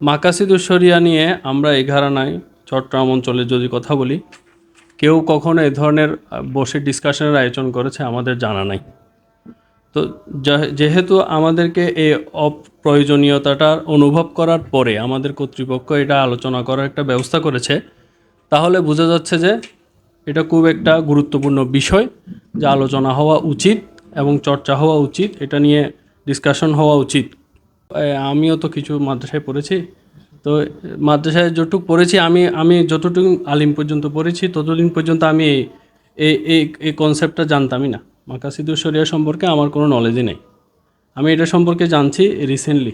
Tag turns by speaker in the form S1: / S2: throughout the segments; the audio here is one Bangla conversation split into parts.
S1: মাকাসিদুস শরিয়া নিয়ে আমরা এই ঘরানায় চট্টগ্রাম অঞ্চলে যদি কথা বলি, কেউ কখনো এ ধরনের বসে ডিসকাশনের আয়োজন করেছে আমাদের জানা নাই। তো যেহেতু আমাদেরকে এই অপ্রয়োজনীয়তাটার অনুভব করার পরে আমাদের কর্তৃপক্ষ এটা আলোচনা করার একটা ব্যবস্থা করেছে, তাহলে বোঝা যাচ্ছে যে এটা খুব একটা গুরুত্বপূর্ণ বিষয়, যা আলোচনা হওয়া উচিত এবং চর্চা হওয়া উচিত, এটা নিয়ে ডিসকাশন হওয়া উচিত। আমিও তো কিছু মাদ্রাসায় পড়েছি, তো মাদ্রাসায় যতটুকু পড়েছি, আমি যতটুকু আলিম পর্যন্ত পড়েছি ততদিন পর্যন্ত আমি এই এই এই কনসেপ্টটা জানতামই না। মাকাসিদুস শরিয়া সম্পর্কে আমার কোনো নলেজই নেই। আমি এটা সম্পর্কে জানছি রিসেন্টলি,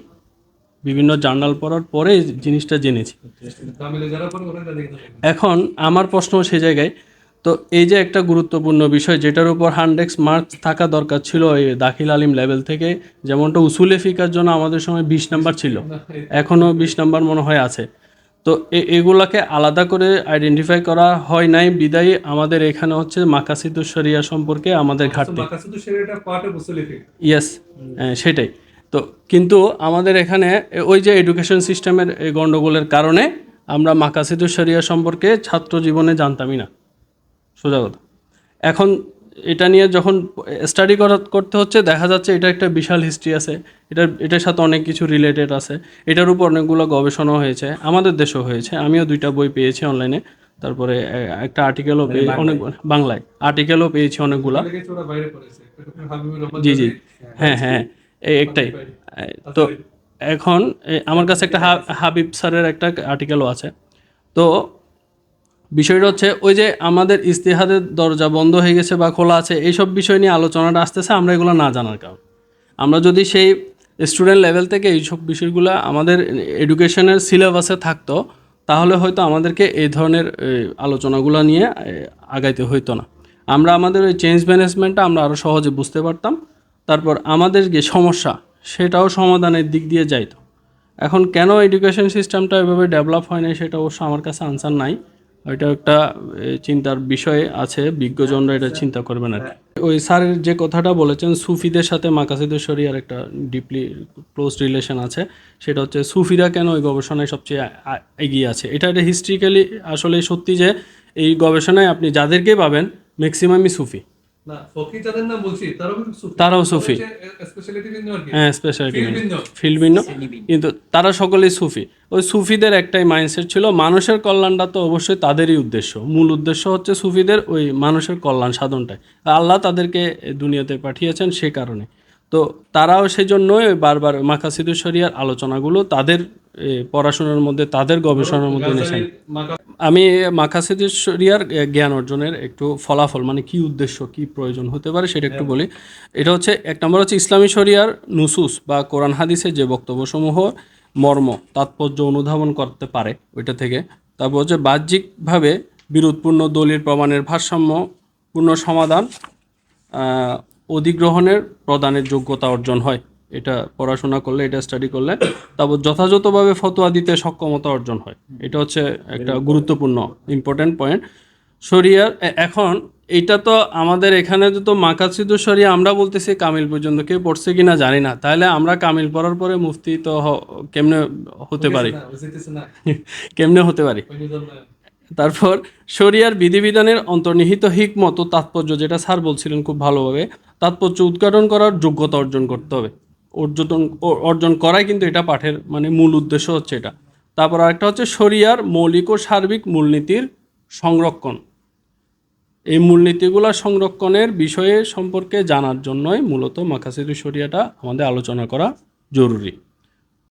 S1: বিভিন্ন জার্নাল পড়ার পরে এই জিনিসটা জেনেছি। এখন আমার প্রশ্ন সেই জায়গায়, তো এই যে একটা গুরুত্বপূর্ণ বিষয় যেটার উপর 100 মার্কস থাকা দরকার ছিল এই দাখিল আলিম লেভেল থেকে, যেমনটা উসুলে ফিকার জন্য আমাদের সময় 20 নাম্বার ছিল, এখনও 20 নাম্বার মনে হয় আছে। তো এগুলাকে আলাদা করে আইডেন্টিফাই করা হয় নাই বিদায়ী আমাদের এখানে হচ্ছে মাকাসিদুস শরিয়া সম্পর্কে আমাদের ঘাটতি। ইয়েস, সেটাই। তো কিন্তু আমাদের এখানে ওই যে এডুকেশন সিস্টেমের গণ্ডগোলের কারণে আমরা মাকাসিদুস শরিয়া সম্পর্কে ছাত্র জীবনে জানতামই না, সোজা কথা। এখন এটা নিয়ে যখন স্টাডি করতে হচ্ছে, দেখা যাচ্ছে এটা একটা বিশাল হিস্ট্রি আছে, এটার সাথে অনেক কিছু রিলেটেড আছে, এটার উপর অনেকগুলো গবেষণা হয়েছে, আমাদের দেশেও হয়েছে। আমিও 2টা বই পেয়েছি অনলাইনে, তারপরে একটা আর্টিকেলও অনেক বাংলায় আর্টিকেলও পেয়েছি অনেকগুলা। জি জি, হ্যাঁ হ্যাঁ, একটাই। তো এখন আমার কাছে একটা হাবিব স্যারের একটা আর্টিকেলও আছে। তো বিষয়টা হচ্ছে ওই যে আমাদের ইস্তেহাদের দরজা বন্ধ হয়ে গেছে বা খোলা আছে, এইসব বিষয় নিয়ে আলোচনাটা আসতেছে আমরা এগুলো না জানার কারণ। আমরা যদি সেই স্টুডেন্ট লেভেল থেকে এইসব বিষয়গুলো আমাদের এডুকেশনের সিলেবাসে থাকতো, তাহলে হয়তো আমাদেরকে এই ধরনের আলোচনাগুলো নিয়ে আগাইতে হইতো না। আমরা আমাদের ওই চেঞ্জ ম্যানেজমেন্টটা আমরা আরও সহজে বুঝতে পারতাম, তারপর আমাদের যে সমস্যা সেটাও সমাধানের দিক দিয়ে যাইতো। এখন কেন এডুকেশন সিস্টেমটা এভাবে ডেভেলপ হয় না সেটা অবশ্য আমার কাছে আনসার নাই, ওইটা একটা চিন্তার বিষয় আছে, বিজ্ঞজনরা এটা চিন্তা করবেন আর কি। ওই স্যারের যে কথাটা বলেছেন সুফিদের সাথে মাকাসিদুস শরিয়ার একটা ডিপলি ক্লোজ রিলেশন আছে, সেটা হচ্ছে সুফিরা কেন ওই গবেষণায় সবচেয়ে এগিয়ে আছে। এটা হিস্ট্রিক্যালি আসলে সত্যি যে এই গবেষণায় আপনি যাদেরকে পাবেন ম্যাক্সিমামই সুফি। তারাও সুফি, হ্যাঁ স্পেশালিটি ফিল্ড ভিন্ন, কিন্তু তারা সকলেই সুফি। ওই সুফিদের একটাই মাইন্ডসেট ছিল, মানুষের কল্যাণটা তো অবশ্যই তাদেরই উদ্দেশ্য, মূল উদ্দেশ্য হচ্ছে সুফিদের ওই মানুষের কল্যাণ সাধনটাই, আল্লাহ তাদেরকে দুনিয়াতে পাঠিয়েছেন সে কারণে। তো তারাও সেই জন্যই বারবার মাকাসিদুস শরিয়ার আলোচনাগুলো তাদের পড়াশোনার মধ্যে, তাদের গবেষণার মধ্যে এনেছেন। আমি মাকাসিদুস শরিয়ার জ্ঞান অর্জনের একটু ফলাফল, মানে কি উদ্দেশ্য, কি প্রয়োজন হতে পারে সেটা একটু বলি। এটা হচ্ছে, এক নম্বর হচ্ছে ইসলামী শরিয়ার নুসুস বা কোরআন হাদিসের যে বক্তব্যসমূহ মর্ম তাৎপর্য অনুধাবন করতে পারে ওইটা থেকে। তারপর হচ্ছে বাহ্যিকভাবে বিরোধপূর্ণ দলিল প্রমাণের ভারসাম্যপূর্ণ সমাধান অধিগ্রহণের প্রদানের যোগ্যতা অর্জন হয়, এটা পড়াশোনা করলে, এটা স্টাডি করলে। তারপর যথাযথভাবে ফতোয়া দিতে সক্ষমতা অর্জন হয়, এটা হচ্ছে একটা গুরুত্বপূর্ণ ইম্পর্ট্যান্ট পয়েন্ট শরিয়ার। এখন এইটা তো আমাদের এখানে তো মাকাসিদুস শরিয়া আমরা বলতেছি কামিল পর্যন্ত, কেউ পড়ছে কিনা জানি না, তাহলে আমরা কামিল পড়ার পরে মুফতি তো কেমনে হতে পারি কেমনে হতে পারি। তারপর শরিয়ার বিধিবিধানের অন্তর্নিহিত হিকমত ও তাৎপর্য, যেটা স্যার বলছিলেন খুব ভালোভাবে, তাৎপর্য উদ্ঘাটন করার যোগ্যতা অর্জন করতে হবে। অর্জন করাই কিন্তু এটা পাঠের মানে মূল উদ্দেশ্য হচ্ছে এটা। তারপর আরেকটা হচ্ছে শরিয়ার মৌলিক ও সার্বিক মূলনীতির সংরক্ষণ। এই মূলনীতিগুলো সংরক্ষণের বিষয়ে সম্পর্কে জানার জন্যই মূলত মাকাসিদুস শরিয়াটা আমাদের আলোচনা করা জরুরি।